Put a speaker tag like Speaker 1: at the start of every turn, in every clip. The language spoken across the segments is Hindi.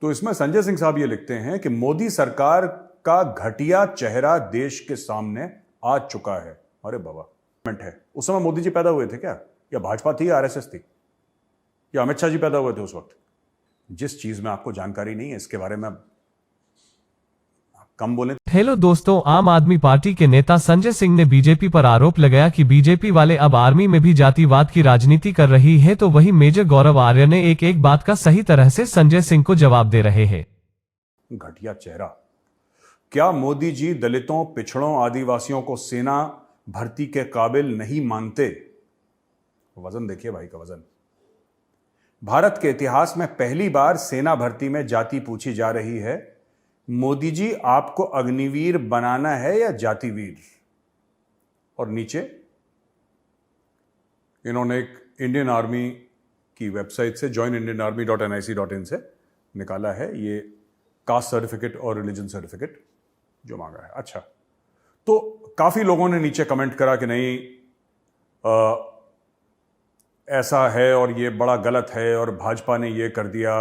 Speaker 1: तो इसमें संजय सिंह साहब ये लिखते हैं कि मोदी सरकार का घटिया चेहरा देश के सामने आ चुका है। अरे बाबा, है उस समय मोदी जी पैदा हुए थे क्या, या भाजपा थी, आरएसएस थी, या अमित शाह जी पैदा हुए थे उस वक्त? जिस चीज में आपको जानकारी नहीं है इसके बारे में कम बोले।
Speaker 2: हेलो दोस्तों, आम आदमी पार्टी के नेता संजय सिंह ने बीजेपी पर आरोप लगाया कि बीजेपी वाले अब आर्मी में भी जातिवाद की राजनीति कर रही है। तो वही मेजर गौरव आर्य ने एक बात का सही तरह से संजय सिंह को जवाब दे रहे हैं।
Speaker 1: घटिया चेहरा। क्या मोदी जी दलितों, पिछड़ों, आदिवासियों को सेना भर्ती के काबिल नहीं मानते? वजन देखिए भाई का वजन। भारत के इतिहास में पहली बार सेना भर्ती में जाति पूछी जा रही है। मोदी जी, आपको अग्निवीर बनाना है या जातिवीर? और नीचे इन्होंने एक इंडियन आर्मी की वेबसाइट से joinindianarmy.nic.in से निकाला है ये कास्ट सर्टिफिकेट और रिलीजन सर्टिफिकेट जो मांगा है। अच्छा, तो काफी लोगों ने नीचे कमेंट करा कि नहीं ऐसा है और ये बड़ा गलत है और भाजपा ने ये कर दिया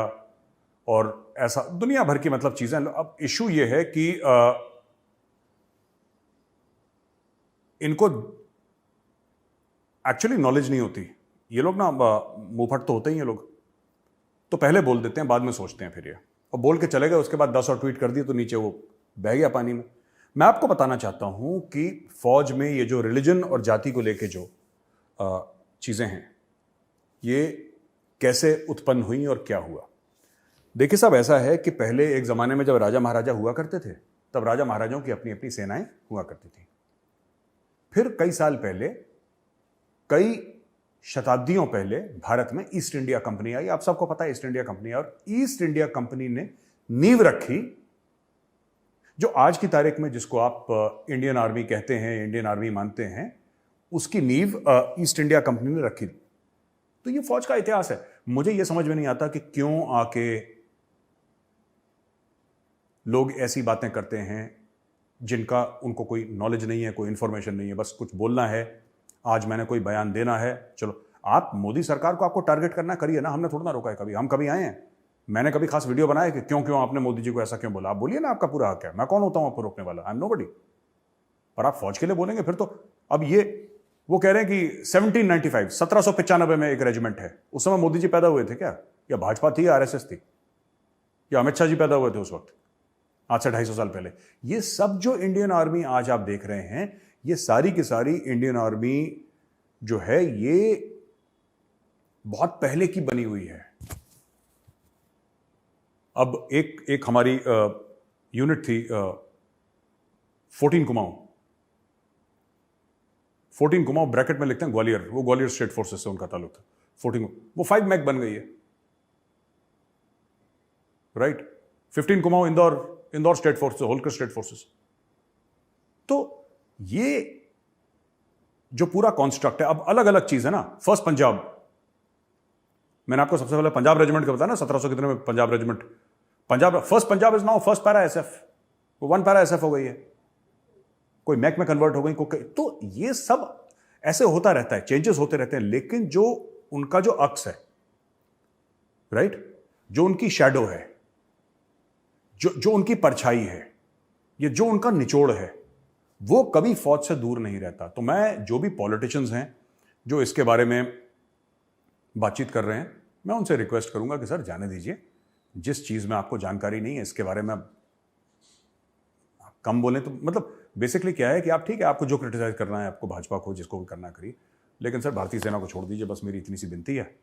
Speaker 1: और ऐसा दुनिया भर की मतलब चीजें। अब इशू ये है कि इनको एक्चुअली नॉलेज नहीं होती। ये लोग ना मुंहफट तो होते ही ये लोग, तो पहले बोल देते हैं, बाद में सोचते हैं फिर ये, और बोल के चले गए, उसके बाद 10 और ट्वीट कर दिए तो नीचे वो बह गया पानी में। मैं आपको बताना चाहता हूं कि फौज में ये जो रिलीजन और जाति को लेके जो चीजें हैं ये कैसे उत्पन्न हुई और क्या हुआ। देखिए साहब, ऐसा है कि पहले एक ज़माने में जब राजा महाराजा हुआ करते थे तब राजा महाराजाओं की अपनी अपनी सेनाएं हुआ करती थी। फिर कई साल पहले, कई शताब्दियों पहले भारत में ईस्ट इंडिया कंपनी आई। आप सबको पता है ईस्ट इंडिया कंपनी, और ईस्ट इंडिया कंपनी ने नींव रखी जो आज की तारीख में जिसको आप इंडियन आर्मी कहते हैं, इंडियन आर्मी मानते हैं, उसकी नींव ईस्ट इंडिया कंपनी ने रखी। तो ये फौज का इतिहास है। मुझे ये समझ में नहीं आता कि क्यों आके लोग ऐसी बातें करते हैं जिनका उनको कोई नॉलेज नहीं है, कोई इंफॉर्मेशन नहीं है, बस कुछ बोलना है, आज मैंने कोई बयान देना है। चलो, आप मोदी सरकार को आपको टारगेट करना करिए ना, हमने थोड़ा ना रोका है कभी। हम कभी आए हैं, मैंने कभी खास वीडियो बनाया कि क्यों आपने मोदी जी को ऐसा क्यों बोला? आप बोलिए ना, आपका पूरा हक है। मैं कौन होता हूं आपको रोकने वाला? I am nobody. पर आप फौज के लिए बोलेंगे फिर तो। अब ये वो कह रहे हैं कि 1795 में एक रेजिमेंट है। उस समय मोदी जी पैदा हुए थे क्या, या भाजपा थी, आरएसएस थी, या अमित शाह जी पैदा हुए थे उस वक्त, आज से 250 साल पहले? ये सब जो इंडियन आर्मी आज आप देख रहे हैं, ये सारी की सारी इंडियन आर्मी जो है ये बहुत पहले की बनी हुई है। अब एक हमारी यूनिट थी 14 कुमाऊं, ब्रैकेट में लिखते हैं ग्वालियर, वो ग्वालियर स्टेट फोर्सेस से उनका ताल्लुक था। 14 वो 5 मैक बन गई है, right. 15 Kumaon Indore state forces, Holkar state forces. तो ये जो पूरा कॉन्स्ट्रक्ट है, अब अलग अलग चीज है ना। फर्स्ट पंजाब, मैंने आपको सबसे पहले पंजाब रेजिमेंट का बताया ना, 1700 कितने में Punjab regiment, first Punjab is now first para SF, वो 1 पैरा एसएफ हो गई है, कोई मैक में कन्वर्ट हो गई। तो ये सब ऐसे होता रहता है, चेंजेस होते रहते हैं। लेकिन जो उनका जो अक्स है, राइट, जो उनकी शैडो है, जो उनकी परछाई है, ये जो उनका निचोड़ है, वो कभी फौज से दूर नहीं रहता। तो मैं जो भी पॉलिटिशियंस हैं जो इसके बारे में बातचीत कर रहे हैं, मैं उनसे रिक्वेस्ट करूंगा कि सर जाने दीजिए। जिस चीज में आपको जानकारी नहीं है इसके बारे में कम बोलें। तो मतलब बेसिकली क्या है कि आप, ठीक है, आपको जो क्रिटिसाइज करना है, आपको भाजपा को जिसको भी करना करिए, लेकिन सर भारतीय सेना को छोड़ दीजिए, बस मेरी इतनी सी विनती है।